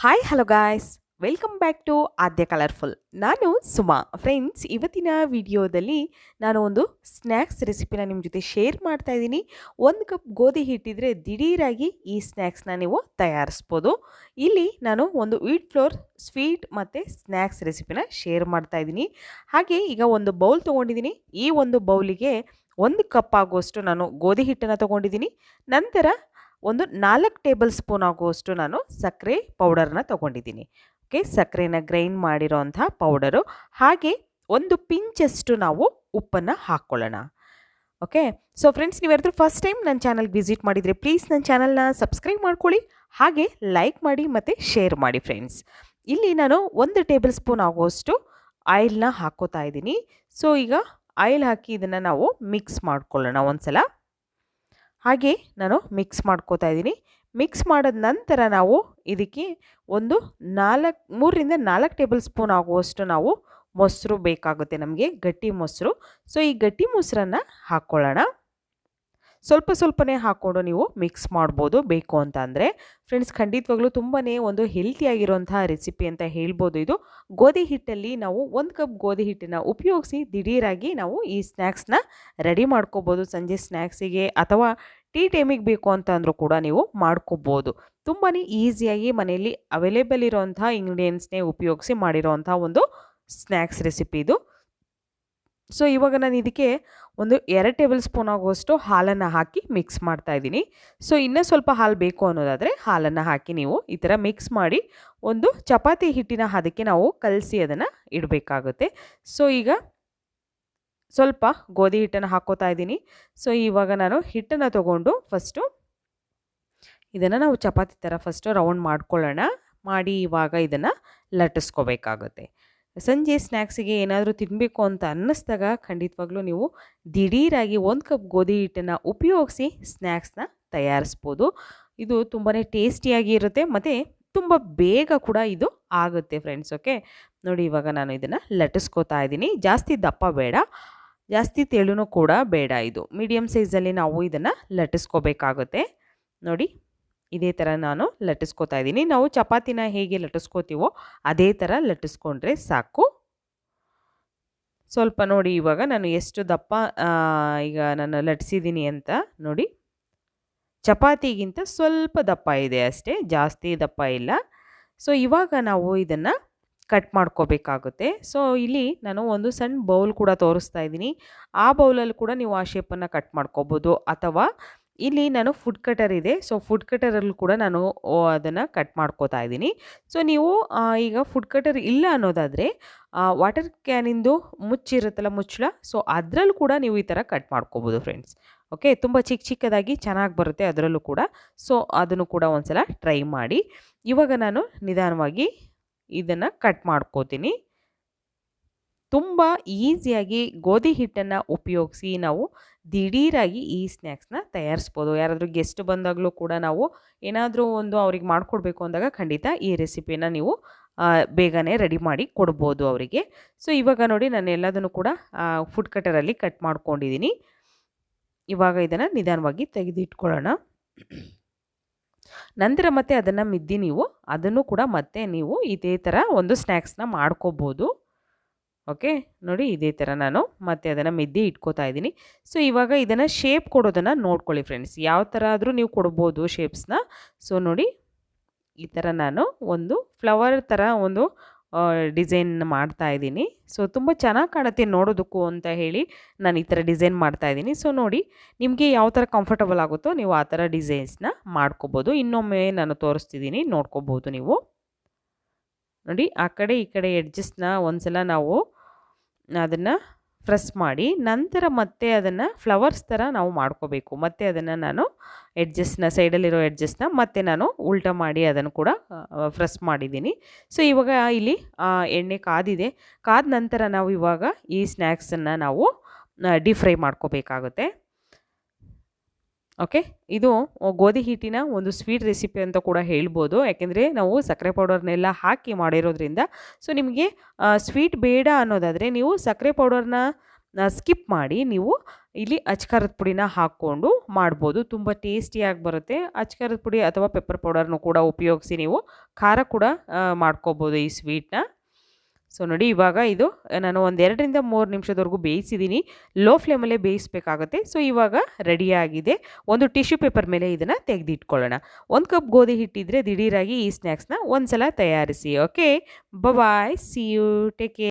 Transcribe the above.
Hi hello guys, welcome back to Aadya colourful. ನಾನು Suma. Friends, ಇವತ್ತಿನ ವಿಡಿಯೋದಲ್ಲಿ ನಾನು ಒಂದು ಸ್ನ್ಯಾಕ್ಸ್ ರೆಸಿಪಿನ ನಿಮ್ಮ ಜೊತೆ ಶೇರ್ ಮಾಡ್ತಾ ಇದ್ದೀನಿ. 1 ಕಪ್ ಗೋಧಿ ಹಿಟ್ಟಿದ್ರೆ ದಿಢೀರಾಗಿ ಈ ಸ್ನ್ಯಾಕ್ಸ್ನ ನೀವು ತಯಾರಿಸ್ಬೋದು. ಇಲ್ಲಿ ನಾನು ಒಂದು ವೀಟ್ ಫ್ಲೋರ್ ಸ್ವೀಟ್ ಮತ್ತು ಸ್ನ್ಯಾಕ್ಸ್ ರೆಸಿಪಿನ ಶೇರ್ ಮಾಡ್ತಾ ಇದ್ದೀನಿ. ಹಾಗೆ ಈಗ ಒಂದು ಬೌಲ್ ತೊಗೊಂಡಿದ್ದೀನಿ. ಈ ಒಂದು ಬೌಲಿಗೆ 1 ಕಪ್ ಆಗುವಷ್ಟು ನಾನು ಗೋಧಿ ಹಿಟ್ಟನ್ನು ತೊಗೊಂಡಿದ್ದೀನಿ. ನಂತರ ಒಂದು 4 ಟೇಬಲ್ ಸ್ಪೂನ್ ಆಗುವಷ್ಟು ನಾನು ಸಕ್ಕರೆ ಪೌಡರ್ನ ತೊಗೊಂಡಿದ್ದೀನಿ. ಓಕೆ, ಸಕ್ಕರೆನ ಗ್ರೈಂಡ್ ಮಾಡಿರೋಂಥ ಪೌಡರು. ಹಾಗೆ ಒಂದು ಪಿಂಚಷ್ಟು ನಾವು ಉಪ್ಪನ್ನು ಹಾಕ್ಕೊಳ್ಳೋಣ. ಓಕೆ, ಸೊ ಫ್ರೆಂಡ್ಸ್, ನೀವ್ಯಾರಾದ್ರೂ ಫಸ್ಟ್ ಟೈಮ್ ನನ್ನ ಚಾನಲ್ಗೆ ವಿಸಿಟ್ ಮಾಡಿದರೆ ಪ್ಲೀಸ್ ನನ್ನ ಚಾನಲ್ನ ಸಬ್ಸ್ಕ್ರೈಬ್ ಮಾಡ್ಕೊಳ್ಳಿ. ಹಾಗೆ ಲೈಕ್ ಮಾಡಿ ಮತ್ತು ಶೇರ್ ಮಾಡಿ ಫ್ರೆಂಡ್ಸ್. ಇಲ್ಲಿ ನಾನು 1 ಟೇಬಲ್ ಸ್ಪೂನ್ ಆಗುವಷ್ಟು ಆಯಿಲ್ನ ಹಾಕ್ಕೋತಾ ಇದ್ದೀನಿ. ಸೊ ಈಗ ಆಯಿಲ್ ಹಾಕಿ ಇದನ್ನು ನಾವು ಮಿಕ್ಸ್ ಮಾಡ್ಕೊಳ್ಳೋಣ ಒಂದ್ಸಲ. ಹಾಗೆ ನಾನು ಮಿಕ್ಸ್ ಮಾಡ್ಕೋತಾ ಇದ್ದೀನಿ. ಮಿಕ್ಸ್ ಮಾಡಿದ ನಂತರ ನಾವು ಇದಕ್ಕೆ ಒಂದು 3ರಿಂದ 4 ಟೇಬಲ್ ಸ್ಪೂನ್ ಆಗುವಷ್ಟು ನಾವು ಮೊಸರು ಬೇಕಾಗುತ್ತೆ ನಮಗೆ, ಗಟ್ಟಿ ಮೊಸರು. ಸೊ ಈ ಗಟ್ಟಿ ಮೊಸರನ್ನು ಹಾಕ್ಕೊಳ್ಳೋಣ. ಸ್ವಲ್ಪ ಸ್ವಲ್ಪನೇ ಹಾಕ್ಕೊಂಡು ನೀವು ಮಿಕ್ಸ್ ಮಾಡ್ಬೋದು ಬೇಕು ಅಂತ ಅಂದರೆ. ಫ್ರೆಂಡ್ಸ್, ಖಂಡಿತವಾಗ್ಲೂ ತುಂಬಾ ಒಂದು ಹೆಲ್ತಿಯಾಗಿರೋಂಥ ರೆಸಿಪಿ ಅಂತ ಹೇಳ್ಬೋದು ಇದು. ಗೋಧಿ ಹಿಟ್ಟಲ್ಲಿ ನಾವು 1 ಕಪ್ ಗೋಧಿ ಹಿಟ್ಟನ್ನು ಉಪಯೋಗಿಸಿ ದಿಢೀರಾಗಿ ನಾವು ಈ ಸ್ನ್ಯಾಕ್ಸ್ನ ರೆಡಿ ಮಾಡ್ಕೋಬೋದು. ಸಂಜೆ ಸ್ನ್ಯಾಕ್ಸಿಗೆ ಅಥವಾ ಟೀ ಟೈಮಿಗೆ ಬೇಕು ಅಂತ ಅಂದರೂ ಕೂಡ ನೀವು ಮಾಡ್ಕೋಬೋದು. ತುಂಬಾ ಈಸಿಯಾಗಿ ಮನೆಯಲ್ಲಿ ಅವೈಲೇಬಲ್ ಇರೋವಂಥ ಇಂಗ್ರೀಡಿಯೆಂಟ್ಸ್ನೇ ಉಪಯೋಗಿಸಿ ಮಾಡಿರೋವಂಥ ಒಂದು ಸ್ನ್ಯಾಕ್ಸ್ ರೆಸಿಪಿ ಇದು. ಸೊ ಇವಾಗ ನಾನು ಇದಕ್ಕೆ ಒಂದು 2 ಟೇಬಲ್ ಸ್ಪೂನ್ ಆಗುವಷ್ಟು ಹಾಲನ್ನು ಹಾಕಿ ಮಿಕ್ಸ್ ಮಾಡ್ತಾ ಇದ್ದೀನಿ. ಸೊ ಇನ್ನೂ ಸ್ವಲ್ಪ ಹಾಲು ಬೇಕು ಅನ್ನೋದಾದರೆ ಹಾಲನ್ನು ಹಾಕಿ ನೀವು ಈ ಥರ ಮಿಕ್ಸ್ ಮಾಡಿ ಒಂದು ಚಪಾತಿ ಹಿಟ್ಟಿನ ಹದಕ್ಕೆ ನಾವು ಕಲಸಿ ಅದನ್ನು ಇಡಬೇಕಾಗುತ್ತೆ. ಸೊ ಈಗ ಸ್ವಲ್ಪ ಗೋಧಿ ಹಿಟ್ಟನ್ನು ಹಾಕ್ಕೋತಾ ಇದ್ದೀನಿ. ಸೊ ಇವಾಗ ನಾನು ಹಿಟ್ಟನ್ನು ತೊಗೊಂಡು ಫಸ್ಟು ಇದನ್ನು ನಾವು ಚಪಾತಿ ಥರ ಫಸ್ಟು ರೌಂಡ್ ಮಾಡ್ಕೊಳ್ಳೋಣ. ಮಾಡಿ ಇವಾಗ ಇದನ್ನು ಲಟ್ಟಿಸ್ಕೋಬೇಕಾಗುತ್ತೆ. ಸಂಜೆ ಸ್ನ್ಯಾಕ್ಸಿಗೆ ಏನಾದರೂ ತಿನ್ನಬೇಕು ಅಂತ ಅನ್ನಿಸ್ದಾಗ ಖಂಡಿತವಾಗ್ಲೂ ನೀವು ದಿಢೀರಾಗಿ 1 ಕಪ್ ಗೋಧಿ ಹಿಟ್ಟನ್ನು ಉಪಯೋಗಿಸಿ ಸ್ನ್ಯಾಕ್ಸ್ನ ತಯಾರಿಸ್ಬೋದು. ಇದು ತುಂಬಾ ಟೇಸ್ಟಿಯಾಗಿ ಇರುತ್ತೆ ಮತ್ತು ತುಂಬ ಬೇಗ ಕೂಡ ಇದು ಆಗುತ್ತೆ ಫ್ರೆಂಡ್ಸ್. ಓಕೆ, ನೋಡಿ ಇವಾಗ ನಾನು ಇದನ್ನು ಲಟ್ಟಿಸ್ಕೋತಾ ಇದ್ದೀನಿ. ಜಾಸ್ತಿ ದಪ್ಪ ಬೇಡ, ಜಾಸ್ತಿ ತೆಳುನೂ ಕೂಡ ಬೇಡ. ಇದು ಮೀಡಿಯಮ್ ಸೈಜಲ್ಲಿ ನಾವು ಇದನ್ನು ಲಟ್ಟಿಸ್ಕೋಬೇಕಾಗುತ್ತೆ. ನೋಡಿ ಇದೇ ಥರ ನಾನು ಲಟ್ಟಿಸ್ಕೋತಾ ಇದ್ದೀನಿ. ನಾವು ಚಪಾತಿನ ಹೇಗೆ ಲಟ್ಟಿಸ್ಕೋತೀವೋ ಅದೇ ಥರ ಲಟ್ಟಿಸ್ಕೊಂಡ್ರೆ ಸಾಕು. ಸ್ವಲ್ಪ ನೋಡಿ ಇವಾಗ ನಾನು ಎಷ್ಟು ದಪ್ಪ ಈಗ ನಾನು ಲಟ್ಟಿಸಿದ್ದೀನಿ ಅಂತ ನೋಡಿ. ಚಪಾತಿಗಿಂತ ಸ್ವಲ್ಪ ದಪ್ಪ ಇದೆ ಅಷ್ಟೇ, ಜಾಸ್ತಿ ದಪ್ಪ ಇಲ್ಲ. ಸೊ ಇವಾಗ ನಾವು ಇದನ್ನು ಕಟ್ ಮಾಡ್ಕೋಬೇಕಾಗುತ್ತೆ. ಸೊ ಇಲ್ಲಿ ನಾನು ಒಂದು ಸಣ್ಣ ಬೌಲ್ ಕೂಡ ತೋರಿಸ್ತಾ ಇದ್ದೀನಿ. ಆ ಬೌಲಲ್ಲಿ ಕೂಡ ನೀವು ಆ ಶೇಪನ್ನು ಕಟ್ ಮಾಡ್ಕೋಬೋದು, ಅಥವಾ ಇಲ್ಲಿ ನಾನು ಫುಡ್ ಕಟರ್ ಇದೆ. ಸೊ ಫುಡ್ ಕಟರಲ್ಲಿ ಕೂಡ ನಾನು ಅದನ್ನು ಕಟ್ ಮಾಡ್ಕೋತಾ ಇದ್ದೀನಿ. ಸೊ ನೀವು ಈಗ ಫುಡ್ ಕಟರ್ ಇಲ್ಲ ಅನ್ನೋದಾದರೆ ವಾಟರ್ ಕ್ಯಾನಿಂದು ಮುಚ್ಚಿರುತ್ತಲ್ಲ, ಮುಚ್ಚಳ, ಸೊ ಅದರಲ್ಲೂ ಕೂಡ ನೀವು ಈ ಥರ ಕಟ್ ಮಾಡ್ಕೋಬೋದು ಫ್ರೆಂಡ್ಸ್. ಓಕೆ, ತುಂಬ ಚಿಕ್ಕದಾಗಿ ಚೆನ್ನಾಗಿ ಬರುತ್ತೆ ಅದರಲ್ಲೂ ಕೂಡ. ಸೊ ಅದನ್ನು ಕೂಡ ಒಂದ್ಸಲ ಟ್ರೈ ಮಾಡಿ. ಇವಾಗ ನಾನು ನಿಧಾನವಾಗಿ ಇದನ್ನು ಕಟ್ ಮಾಡ್ಕೋತೀನಿ. ತುಂಬ ಈಸಿಯಾಗಿ ಗೋಧಿ ಹಿಟ್ಟನ್ನು ಉಪಯೋಗಿಸಿ ನಾವು ದಿಢೀರಾಗಿ ಈ ಸ್ನ್ಯಾಕ್ಸ್ನ ತಯಾರಿಸ್ಬೋದು. ಯಾರಾದರೂ ಗೆಸ್ಟ್ ಬಂದಾಗಲೂ ಕೂಡ ನಾವು ಏನಾದರೂ ಒಂದು ಅವ್ರಿಗೆ ಮಾಡಿಕೊಡ್ಬೇಕು ಅಂದಾಗ ಖಂಡಿತ ಈ ರೆಸಿಪಿನ ನೀವು ಬೇಗನೆ ರೆಡಿ ಮಾಡಿ ಕೊಡ್ಬೋದು ಅವರಿಗೆ. ಸೊ ಇವಾಗ ನೋಡಿ ನಾನು ಎಲ್ಲದನ್ನು ಕೂಡ ಫುಡ್ ಕಟರಲ್ಲಿ ಕಟ್ ಮಾಡ್ಕೊಂಡಿದ್ದೀನಿ. ಇವಾಗ ಇದನ್ನು ನಿಧಾನವಾಗಿ ತೆಗೆದಿಟ್ಕೊಳ್ಳೋಣ. ನಂತರ ಮತ್ತೆ ಅದನ್ನು ಮಿದ್ದಿ ನೀವು ಅದನ್ನು ಕೂಡ ಮತ್ತೆ ನೀವು ಇದೇ ಥರ ಒಂದು ಸ್ನ್ಯಾಕ್ಸ್ನ ಮಾಡ್ಕೋಬೋದು. ಓಕೆ, ನೋಡಿ ಇದೇ ಥರ ನಾನು ಮತ್ತೆ ಅದನ್ನು ಮಿದ್ದಿ ಇಟ್ಕೋತಾ ಇದ್ದೀನಿ. ಸೊ ಇವಾಗ ಇದನ್ನು ಶೇಪ್ ಕೊಡೋದನ್ನು ನೋಡ್ಕೊಳ್ಳಿ ಫ್ರೆಂಡ್ಸ್. ಯಾವ ಥರ ಆದರೂ ನೀವು ಕೊಡ್ಬೋದು ಶೇಪ್ಸ್ನ. ಸೊ ನೋಡಿ ಈ ಥರ ನಾನು ಒಂದು ಫ್ಲವರ್ ಥರ ಒಂದು ಡಿಸೈನ್ ಮಾಡ್ತಾ ಇದ್ದೀನಿ. ಸೊ ತುಂಬ ಚೆನ್ನಾಗಿ ಕಾಣುತ್ತೆ ನೋಡೋದಕ್ಕೂ ಅಂತ ಹೇಳಿ ನಾನು ಈ ಥರ ಡಿಸೈನ್ ಮಾಡ್ತಾ ಇದ್ದೀನಿ. ಸೊ ನೋಡಿ ನಿಮಗೆ ಯಾವ ಥರ ಕಂಫರ್ಟಬಲ್ ಆಗುತ್ತೋ ನೀವು ಆ ಥರ ಡಿಸೈನ್ಸ್ನ ಮಾಡ್ಕೋಬೋದು. ಇನ್ನೊಮ್ಮೆ ನಾನು ತೋರಿಸ್ತಿದ್ದೀನಿ, ನೋಡ್ಕೋಬೋದು ನೀವು. ನೋಡಿ ಆ ಕಡೆ ಈ ಕಡೆ ಎಡ್ಜಸ್ನ ಒಂದ್ಸಲ ನಾವು ಅದನ್ನು ಪ್ರೆಸ್ ಮಾಡಿ ನಂತರ ಮತ್ತೆ ಅದನ್ನು ಫ್ಲವರ್ಸ್ ಥರ ನಾವು ಮಾಡ್ಕೋಬೇಕು. ಮತ್ತು ಅದನ್ನು ನಾನು ಸೈಡಲ್ಲಿರೋ ಎಡ್ಜಸ್ನ ಮತ್ತೆ ನಾನು ಉಲ್ಟಾ ಮಾಡಿ ಅದನ್ನು ಕೂಡ ಪ್ರೆಸ್ ಮಾಡಿದ್ದೀನಿ. ಸೊ ಇವಾಗ ಇಲ್ಲಿ ಎಣ್ಣೆ ಕಾದಿದೆ. ಕಾದ ನಂತರ ನಾವು ಇವಾಗ ಈ ಸ್ನ್ಯಾಕ್ಸನ್ನು ನಾವು ಡೀಪ್ ಫ್ರೈ ಮಾಡ್ಕೋಬೇಕಾಗುತ್ತೆ. ಓಕೆ, ಇದು ಗೋಧಿ ಹಿಟ್ಟಿನ ಒಂದು ಸ್ವೀಟ್ ರೆಸಿಪಿ ಅಂತ ಕೂಡ ಹೇಳ್ಬೋದು. ಯಾಕೆಂದರೆ ನಾವು ಸಕ್ಕರೆ ಪೌಡರ್ನೆಲ್ಲ ಹಾಕಿ ಮಾಡಿರೋದ್ರಿಂದ. ಸೊ ನಿಮಗೆ ಸ್ವೀಟ್ ಬೇಡ ಅನ್ನೋದಾದರೆ ನೀವು ಸಕ್ಕರೆ ಪೌಡರ್ನ ಸ್ಕಿಪ್ ಮಾಡಿ ನೀವು ಇಲ್ಲಿ ಅಚ್ಕಾರದ ಪುಡಿನ ಹಾಕ್ಕೊಂಡು ಮಾಡ್ಬೋದು. ತುಂಬ ಟೇಸ್ಟಿಯಾಗಿ ಬರುತ್ತೆ. ಅಚ್ಕಾರದ ಪುಡಿ ಅಥವಾ ಪೆಪ್ಪರ್ ಪೌಡರ್ನು ಕೂಡ ಉಪಯೋಗಿಸಿ ನೀವು ಖಾರ ಕೂಡ ಮಾಡ್ಕೋಬೋದು ಈ ಸ್ವೀಟ್ನ. ಸೊ ನೋಡಿ, ಇವಾಗ ಇದು ನಾನು ಒಂದು 2ರಿಂದ 3 ನಿಮಿಷದವರೆಗೂ ಬೇಯಿಸಿದ್ದೀನಿ. ಲೋ ಫ್ಲೇಮಲ್ಲೇ ಬೇಯಿಸಬೇಕಾಗುತ್ತೆ. ಸೊ ಇವಾಗ ರೆಡಿಯಾಗಿದೆ. ಒಂದು ಟಿಶ್ಯೂ ಪೇಪರ್ ಮೇಲೆ ಇದನ್ನು ತೆಗೆದಿಟ್ಕೊಳ್ಳೋಣ. 1 ಕಪ್ ಗೋಧಿ ಹಿಟ್ಟಿದ್ರೆ ದಿಢೀರಾಗಿ ಈ ಸ್ನ್ಯಾಕ್ಸ್ನ ಒಂದು ಸಲ ತಯಾರಿಸಿ. Okay, bye, see you, take care.